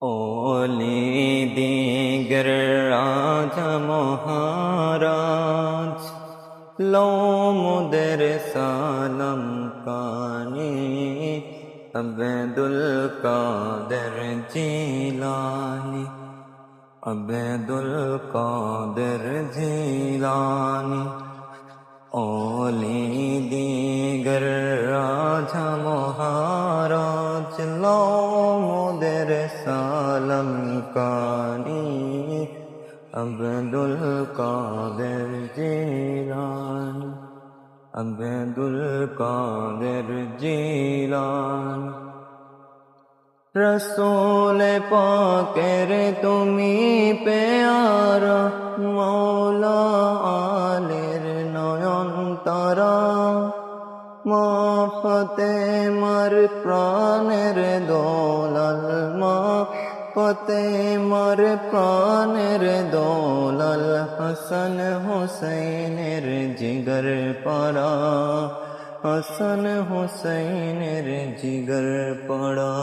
ওলি দিগর রাজা মহারাজ লো মুদের সালাম কানে আব্দুল কাদের জিলানি আব্দুল কাদের জিলানি ওলি দিগর রাজা মহারাজ লো মুদের সালাম কানি আব্দুল কাদের জিলানি আব্দুল কাদের জিলানি রসূল পাকের তুমি পেয়ারা মৌলা আলের নয়ন তারা মা ফাতেমার প্রাণের দোলাল মা ফাতেমার প্রাণের দোলাল হাসান হুসাইনের জিগর পাড়া হাসান হুসাইনের জিগর পাড়া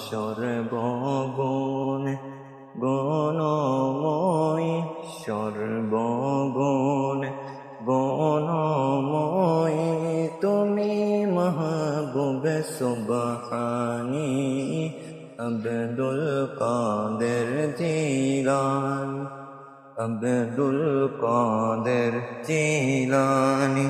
সর্বগুণ গুণময় সর্বগুণ গুণময় তুমি মাহবুব সুবহানী আব্দুল কাদের জিলানী আব্দুল কাদের জিলানী।